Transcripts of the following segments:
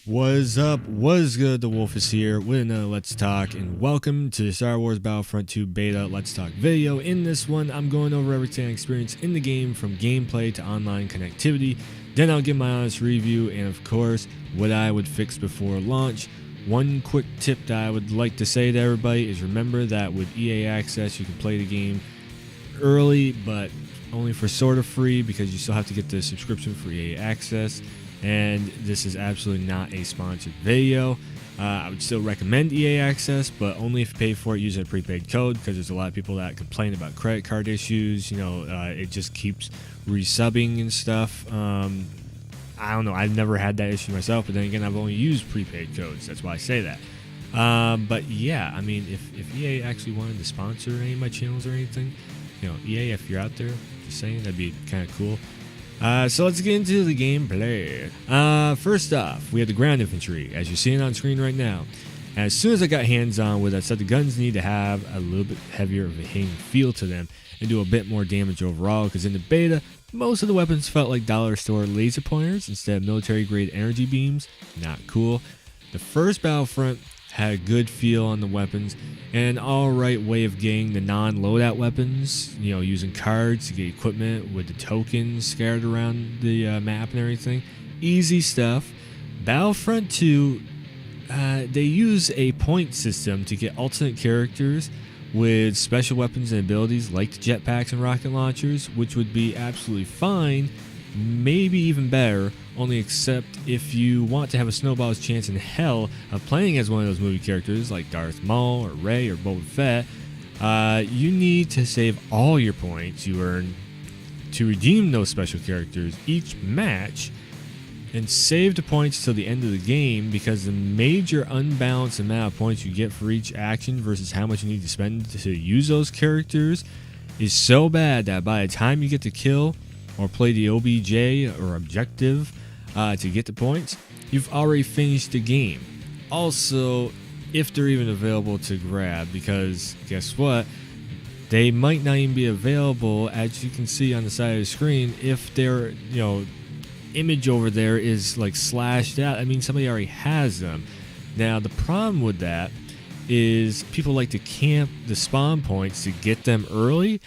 What's up? What's good? The Wolf is here with another Let's Talk, and welcome to the Star Wars Battlefront 2 Beta Let's Talk video. In this one, I'm going over everything I experienced in the game from gameplay to online connectivity. Then I'll give my honest review and, of course, what I would fix before launch. One quick tip that I would like to say to everybody is remember that with EA Access, you can play the game early, but only for sort of free because you still have to get the subscription for EA Access. And this is absolutely not a sponsored video. I would still recommend EA Access, but only if you pay for it using a prepaid code, because there's a lot of people that complain about credit card issues. It just keeps resubbing and stuff. I don't know. I've never had that issue myself, but then again, I've only used prepaid codes. That's why I say that. But yeah, I mean, if EA actually wanted to sponsor any of my channels or anything, EA, if you're out there, just saying, that'd be kind of cool. So let's get into the gameplay. First off, we have the ground infantry, as you're seeing on screen right now. And as soon as I got hands on with it, I said the guns need to have a little bit heavier of a hitting feel to them and do a bit more damage overall, because in the beta, most of the weapons felt like dollar store laser pointers instead of military grade energy beams. Not cool. The first Battlefront had a good feel on the weapons and an alright way of getting the non-loadout weapons, using cards to get equipment with the tokens scattered around the map and everything. Easy stuff. Battlefront 2, they use a point system to get alternate characters with special weapons and abilities like the jetpacks and rocket launchers, which would be absolutely fine, maybe even better, only except if you want to have a snowball's chance in hell of playing as one of those movie characters like Darth Maul or Rey or Boba Fett. You need to save all your points you earn to redeem those special characters each match, and save the points till the end of the game, because the major unbalanced amount of points you get for each action versus how much you need to spend to use those characters is so bad that by the time you get to kill or play the OBJ or objective to get the points, you've already finished the game. Also, if they're even available to grab, because guess what? They might not even be available, as you can see on the side of the screen, if their image over there is like slashed out. I mean, somebody already has them. Now, the problem with that is people like to camp the spawn points to get them early,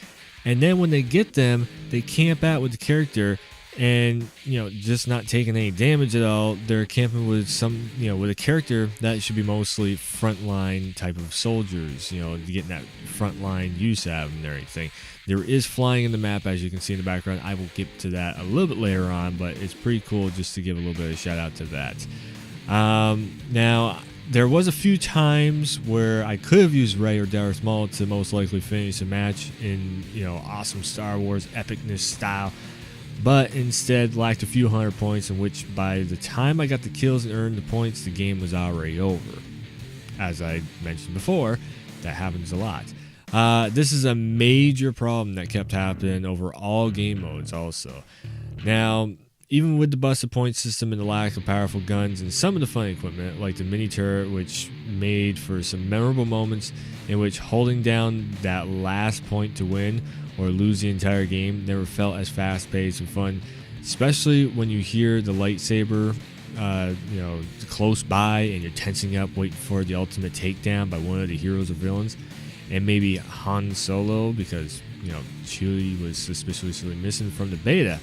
and then when they get them, they camp out with the character and, just not taking any damage at all. They're camping with with a character that should be mostly frontline type of soldiers, getting that frontline use out of them and everything. There is flying in the map, as you can see in the background. I will get to that a little bit later on, but it's pretty cool just to give a little bit of a shout out to that. Now, there was a few times where I could have used Rey or Darth Maul to most likely finish a match in, awesome Star Wars epicness style, but instead lacked a few hundred points, in which by the time I got the kills and earned the points, the game was already over. As I mentioned before, that happens a lot. This is a major problem that kept happening over all game modes also. Now, even with the busted point system and the lack of powerful guns and some of the fun equipment, like the mini turret, which made for some memorable moments in which holding down that last point to win or lose the entire game never felt as fast-paced and fun, especially when you hear the lightsaber close by and you're tensing up waiting for the ultimate takedown by one of the heroes or villains, and maybe Han Solo, because Chewie was suspiciously missing from the beta.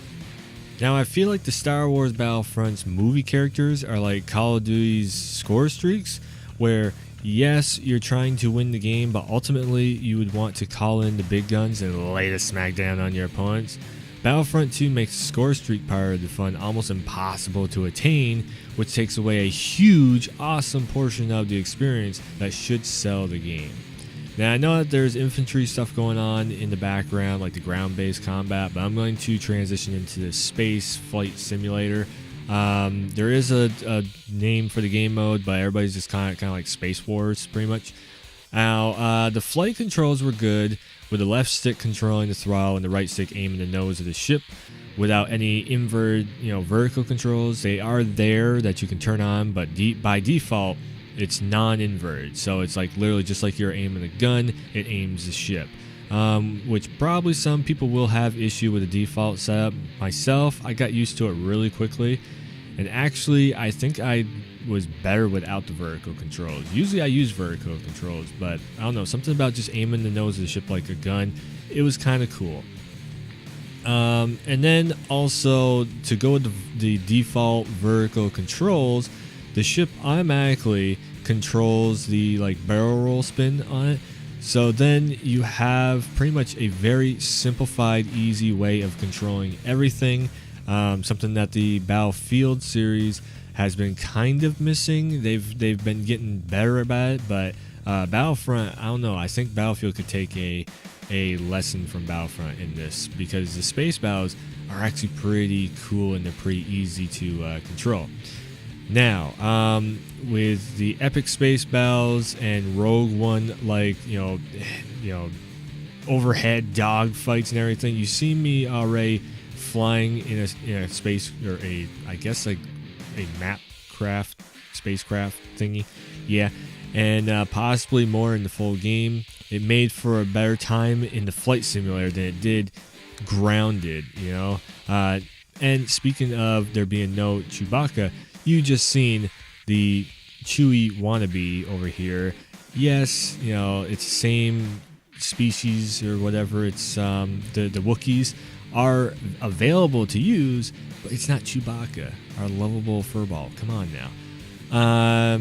Now, I feel like the Star Wars Battlefront's movie characters are like Call of Duty's score streaks, where yes, you're trying to win the game, but ultimately you would want to call in the big guns and lay the smackdown on your opponents. Battlefront 2 makes the score streak part of the fun almost impossible to attain, which takes away a huge, awesome portion of the experience that should sell the game. Now, I know that there's infantry stuff going on in the background, like the ground-based combat, but I'm going to transition into the space flight simulator. There is a name for the game mode, but everybody's just kind of like Space Wars, pretty much. Now, the flight controls were good, with the left stick controlling the throttle and the right stick aiming the nose of the ship, without any inverted, vertical controls. They are there that you can turn on, but by default, it's non-inverted, so it's like literally just like you're aiming a gun, it aims the ship. Which probably some people will have issue with the default setup. Myself, I got used to it really quickly, And actually, I think I was better without the vertical controls. Usually I use vertical controls, but I don't know, something about just aiming the nose of the ship like a gun, it was kind of cool. And then also, to go with the default vertical controls, the ship automatically controls the like barrel roll spin on it. So then you have pretty much a very simplified, easy way of controlling everything. Something that the Battlefield series has been kind of missing. They've been getting better about it, but Battlefront, I don't know. I think Battlefield could take a lesson from Battlefront in this, because the space battles are actually pretty cool and they're pretty easy to control. Now, with the epic space battles and Rogue One, like you know, overhead dog fights and everything, you see me already flying in a space, or I guess like a spacecraft thingy, yeah, and possibly more in the full game. It made for a better time in the flight simulator than it did grounded, you know. And speaking of there being no Chewbacca, you just seen the Chewie wannabe over here. Yes, you know, it's the same species or whatever. It's the Wookiees are available to use, but it's not Chewbacca, our lovable furball. Come on now.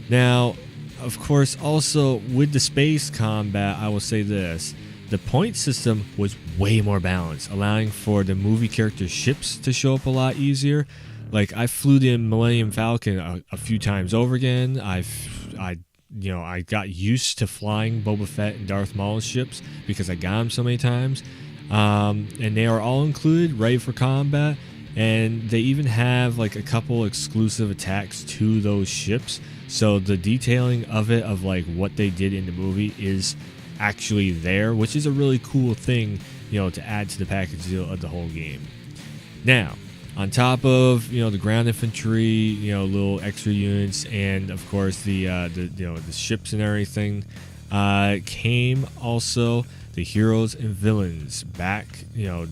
Now, of course, also with the space combat, I will say this. The point system was way more balanced, allowing for the movie character ships to show up a lot easier. Like, I flew the Millennium Falcon a few times over again. I got used to flying Boba Fett and Darth Maul's ships because I got them so many times. And they are all included, ready for combat. And they even have like a couple exclusive attacks to those ships. So the detailing of it, of like what they did in the movie, is actually there, which is a really cool thing, you know, to add to the package deal of the whole game. Now, on top of, you know, the ground infantry, you know, little extra units, and of course the ships and everything, came also the heroes and villains back. You know,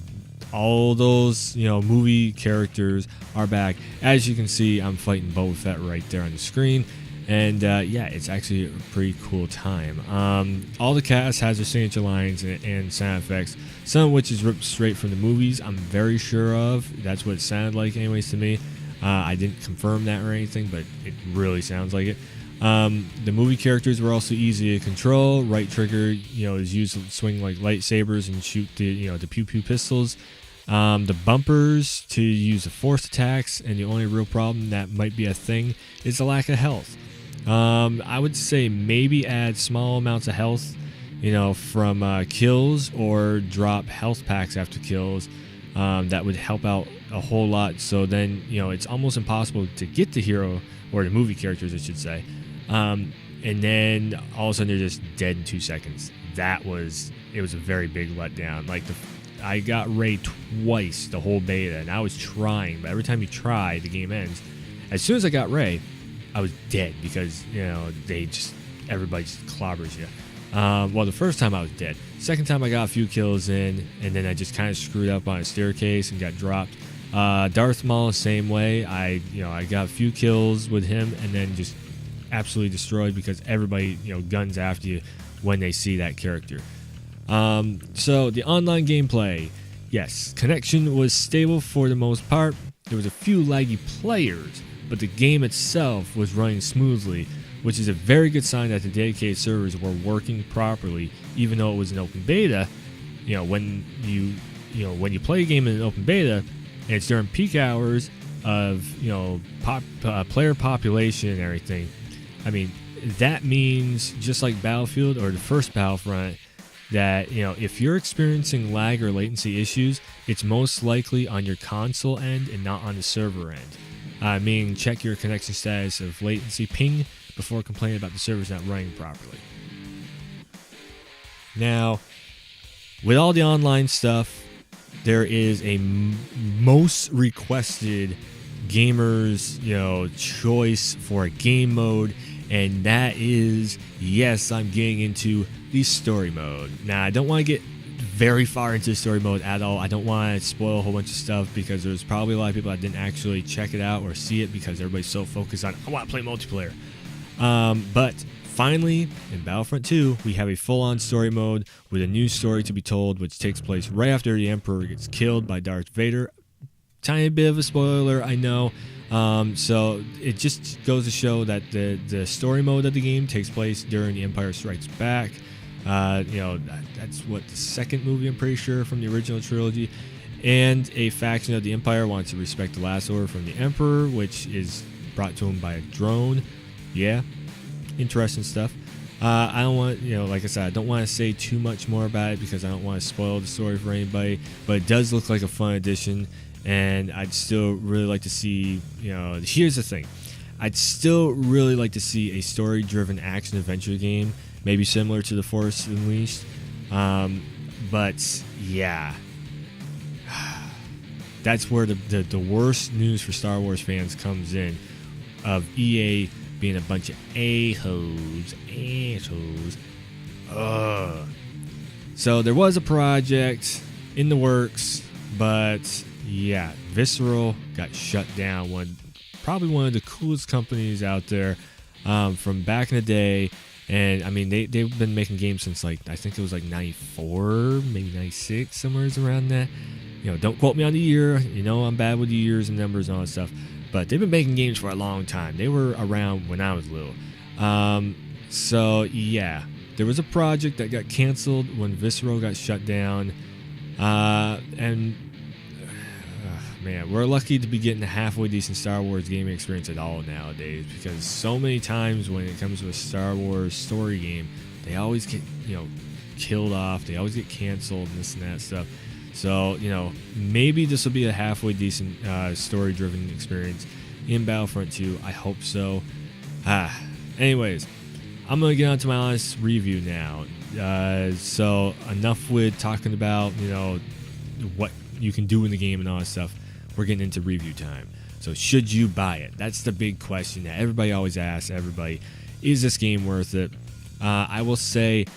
all those, you know, movie characters are back. As you can see, I'm fighting Boba Fett right there on the screen. And yeah, it's actually a pretty cool time. All the cast has their signature lines and sound effects, some of which is ripped straight from the movies, I'm very sure of. That's what it sounded like anyways to me. I didn't confirm that or anything, but it really sounds like it. The movie characters were also easy to control. Right trigger, you know, is used to swing like lightsabers and shoot the pew pew pistols. The bumpers to use the force attacks, and the only real problem that might be a thing is the lack of health. I would say maybe add small amounts of health, you know, from kills, or drop health packs after kills. That would help out a whole lot. So then, you know, it's almost impossible to get the hero, or the movie characters, I should say. And then all of a sudden they're just dead in 2 seconds. It was a very big letdown. Like, I got Rey twice the whole beta, and I was trying, but every time you try, the game ends. As soon as I got Rey, I was dead, because, you know, everybody just clobbers you. Well, the first time I was dead. Second time I got a few kills in, and then I just kind of screwed up on a staircase and got dropped. Darth Maul, same way. I got a few kills with him, and then just absolutely destroyed, because everybody, you know, guns after you when they see that character. So the online gameplay, yes, connection was stable for the most part. There was a few laggy players, but the game itself was running smoothly, which is a very good sign that the dedicated servers were working properly, even though it was an open beta. You know, when you play a game in an open beta, and it's during peak hours of, you know, player population and everything, I mean, that means, just like Battlefield or the first Battlefront, that, you know, if you're experiencing lag or latency issues, it's most likely on your console end and not on the server end. Meaning, check your connection status of latency ping before complaining about the servers not running properly. Now, with all the online stuff, there is a most requested gamers, you know, choice for a game mode, and that is, yes, I'm getting into the story mode. Now, I don't want to get very far into story mode at all. I don't want to spoil a whole bunch of stuff because there's probably a lot of people that didn't actually check it out or see it because everybody's so focused on, I want to play multiplayer. But finally, in Battlefront 2, we have a full-on story mode with a new story to be told, which takes place right after the Emperor gets killed by Darth Vader. Tiny bit of a spoiler, I know. So it just goes to show that the story mode of the game takes place during The Empire Strikes Back. That's what, the second movie, I'm pretty sure, from the original trilogy. And a faction of the Empire wants to respect the last order from the Emperor, which is brought to him by a drone. Yeah, interesting stuff. I don't want, like I said, I don't want to say too much more about it because I don't want to spoil the story for anybody. But it does look like a fun addition, and I'd still really like to see, here's the thing. I'd still really like to see a story-driven action-adventure game, maybe similar to The Force Unleashed. But, yeah. That's where the worst news for Star Wars fans comes in, of EA being a bunch of assholes. So there was a project in the works, but yeah, Visceral got shut down. Probably one of the coolest companies out there from back in the day. And I mean, they've been making games since I think it was 94, maybe 96, somewhere around that. Don't quote me on the year. I'm bad with the years and numbers and all that stuff. But they've been making games for a long time. They were around when I was little. So, yeah. There was a project that got canceled when Visceral got shut down. Man, we're lucky to be getting a halfway decent Star Wars gaming experience at all nowadays. Because so many times when it comes to a Star Wars story game, they always get, killed off. They always get canceled and this and that stuff. So, maybe this will be a halfway decent story-driven experience in Battlefront 2. I hope so. Anyways, I'm going to get on to my honest review now. So, enough with talking about, what you can do in the game and all that stuff. We're getting into review time. So, should you buy it? That's the big question that everybody always asks everybody. Is this game worth it? I will say,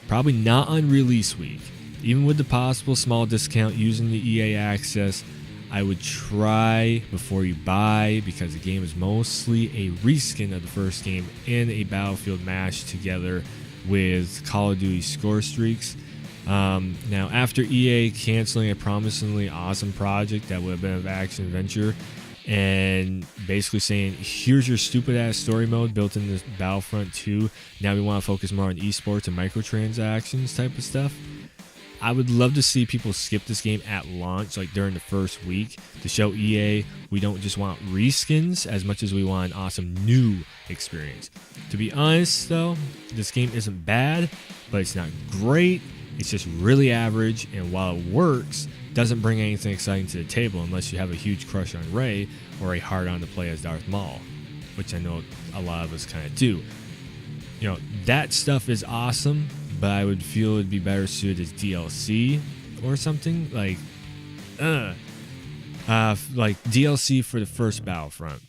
probably not on release week. Even with the possible small discount using the EA access, I would try before you buy, because the game is mostly a reskin of the first game and a Battlefield mash together with Call of Duty score streaks. Now, after EA canceling a promisingly awesome project that would have been an action adventure and basically saying, here's your stupid ass story mode built into Battlefront 2, now we want to focus more on esports and microtransactions type of stuff. I would love to see people skip this game at launch, during the first week, to show EA we don't just want reskins as much as we want an awesome new experience. To be honest, though, this game isn't bad, but it's not great. It's just really average, and while it works, doesn't bring anything exciting to the table unless you have a huge crush on Rey or a hard-on to play as Darth Maul, which I know a lot of us kind of do. That stuff is awesome, but I would feel it'd be better suited as DLC or something like DLC for the first Battlefront.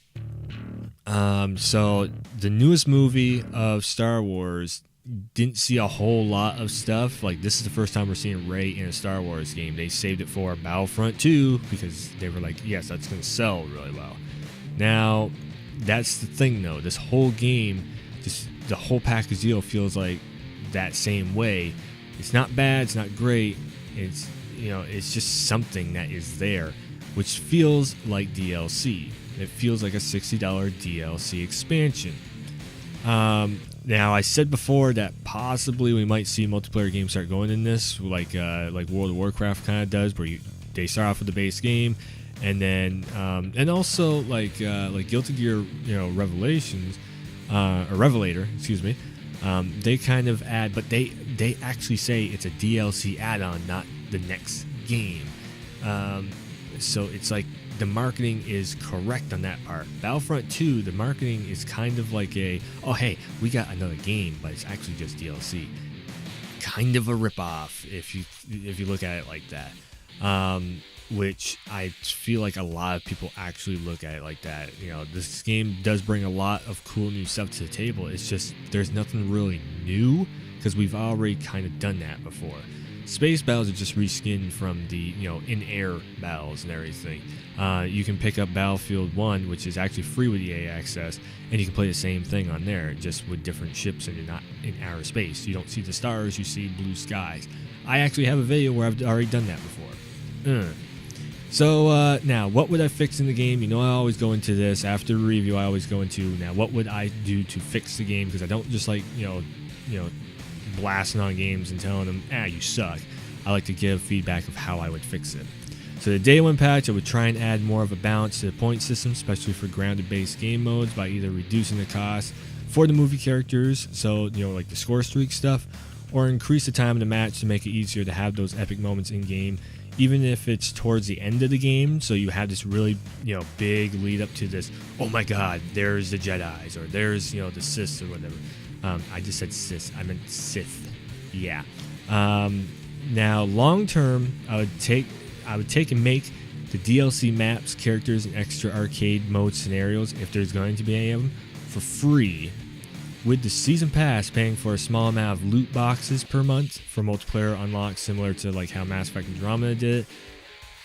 So the newest movie of Star Wars didn't see a whole lot of stuff. This is the first time we're seeing Rey in a Star Wars game. They saved it for Battlefront 2 because they were like, yes, that's going to sell really well. Now, that's the thing though. This whole game, just the whole package deal feels like that same way. It's not bad, it's not great, it's it's just something that is there, which feels like DLC. It feels like a $60 DLC expansion. Now I said before that possibly we might see multiplayer games start going in this, like World of Warcraft kind of does, where they start off with the base game, and then and also like Guilty Gear Revelations or Revelator, excuse me. They kind of add, but they actually say it's a DLC add-on, not the next game. So it's like the marketing is correct on that part. Battlefront 2, the marketing is kind of like oh hey, we got another game, but it's actually just DLC. Kind of a ripoff if you look at it like that. Which I feel like a lot of people actually look at it like that. This game does bring a lot of cool new stuff to the table. It's just there's nothing really new because we've already kind of done that before. Space battles are just reskinned from the in-air battles and everything. You can pick up Battlefield 1, which is actually free with EA access, and you can play the same thing on there, just with different ships, and you're not in outer space. You don't see the stars, you see blue skies. I actually have a video where I've already done that before. So now, what would I fix in the game? I always go into this after a review. I always go into now, what would I do to fix the game? Because I don't just like blasting on games and telling them, you suck. I like to give feedback of how I would fix it. So the day one patch, I would try and add more of a balance to the point system, especially for grounded-based game modes, by either reducing the cost for the movie characters, so like the score streak stuff, or increase the time of the match to make it easier to have those epic moments in game, even if it's towards the end of the game, so you have this really big lead up to this, oh my god, there's the Jedis, or there's the Sith or whatever. I just said Sith, I meant Sith. Yeah. Now long term, I would take and make the DLC maps, characters, and extra arcade mode scenarios, if there's going to be any of them, for free, with the season pass paying for a small amount of loot boxes per month for multiplayer unlocks, similar to like how Mass Effect Andromeda did it.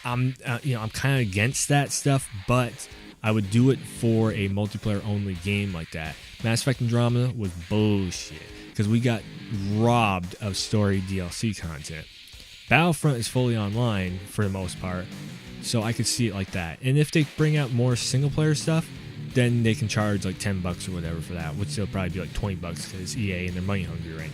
I'm kind of against that stuff, but I would do it for a multiplayer only game like that. Mass Effect Andromeda was bullshit because we got robbed of story DLC content. Battlefront is fully online for the most part, so I could see it like that. And if they bring out more single player stuff, then they can charge like $10 or whatever for that, which will probably be like $20 because EA and they're money hungry right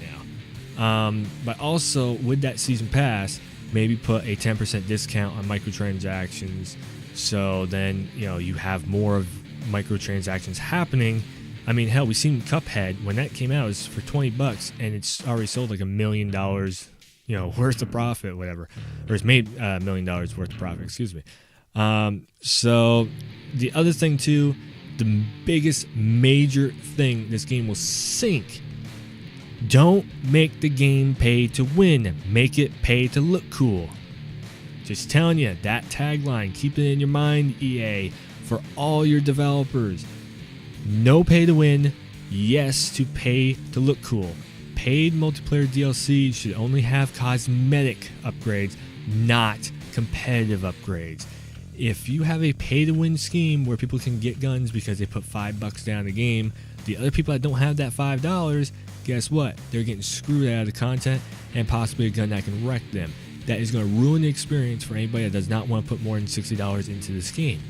now. But also with that season pass, maybe put a 10% discount on microtransactions, so then you have more of microtransactions happening. I mean, hell, we seen Cuphead when that came out, it was for $20, and it's already sold like $1 million, worth of profit, whatever, or it's made $1 million worth of profit. Excuse me. So the other thing too, the biggest major thing this game will sink. Don't make the game pay to win. Make it pay to look cool. Just telling you, that tagline, keep it in your mind, EA, for all your developers. No pay to win, yes to pay to look cool. Paid multiplayer DLC should only have cosmetic upgrades, not competitive upgrades. If you have a pay to win scheme where people can get guns because they put $5 down the game, the other people that don't have that $5, guess what? They're getting screwed out of the content and possibly a gun that can wreck them. That is going to ruin the experience for anybody that does not want to put more than $60 into this game.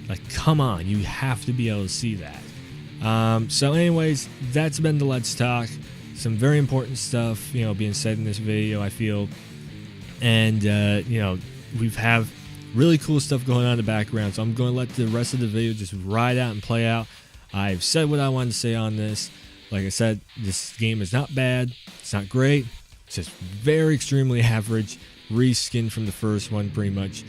Like, come on, you have to be able to see that. So anyways, that's been the Let's Talk. Some very important stuff, being said in this video, I feel. And, we have really cool stuff going on in the background. So I'm going to let the rest of the video just ride out and play out. I've said what I wanted to say on this. Like I said, this game is not bad. It's not great. It's just very extremely average. Reskinned from the first one pretty much.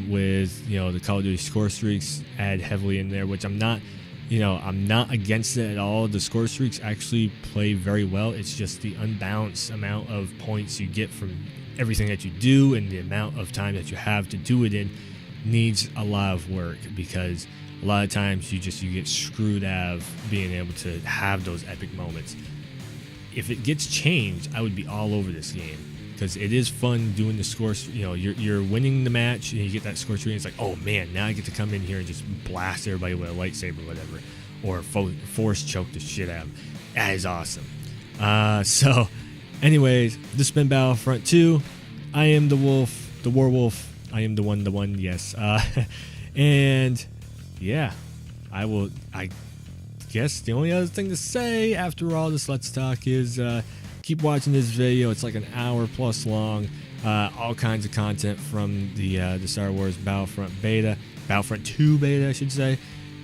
With the Call of Duty score streaks add heavily in there, which I'm not against it at all. The score streaks actually play very well. It's just the unbalanced amount of points you get from everything that you do, and the amount of time that you have to do it in needs a lot of work, because a lot of times you get screwed out of being able to have those epic moments. If it gets changed, I would be all over this game, because it is fun doing the score. You're winning the match and you get that score streak, and it's like, oh man, now I get to come in here and just blast everybody with a lightsaber or whatever, or force choke the shit out of them. That is awesome. So anyways, this has been Battlefront 2. I am the wolf, the werewolf. I am the one, yes. And yeah, I guess the only other thing to say after all this Let's Talk is keep watching this video. It's like an hour plus long. All kinds of content from the Star Wars Battlefront 2 beta, I should say.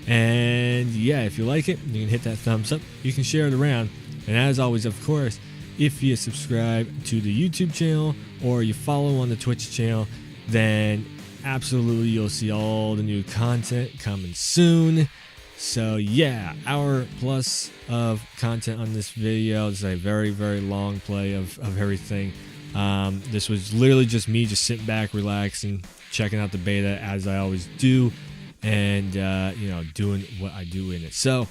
And yeah, if you like it, you can hit that thumbs up. You can share it around. And as always, of course, if you subscribe to the YouTube channel or you follow on the Twitch channel, then absolutely you'll see all the new content coming soon. So yeah, hour plus of content on this video. It's a very, very long play of everything. This was literally just me just sitting back, relaxing, checking out the beta as I always do, and doing what I do in it. So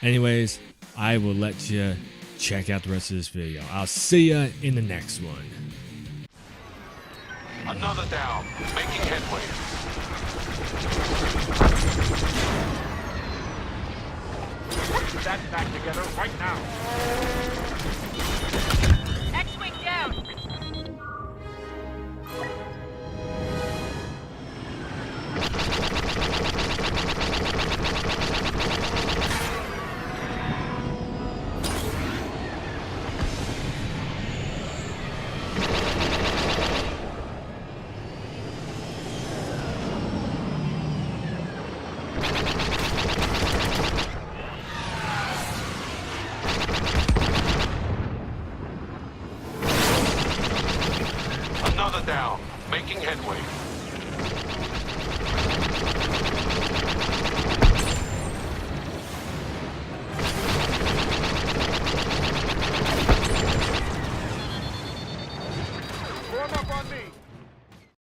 anyways, I will let you check out the rest of this video. I'll see you in the next one. Another down. Making headway. Put that back together right now. X-Wing down! Another down. Making headway.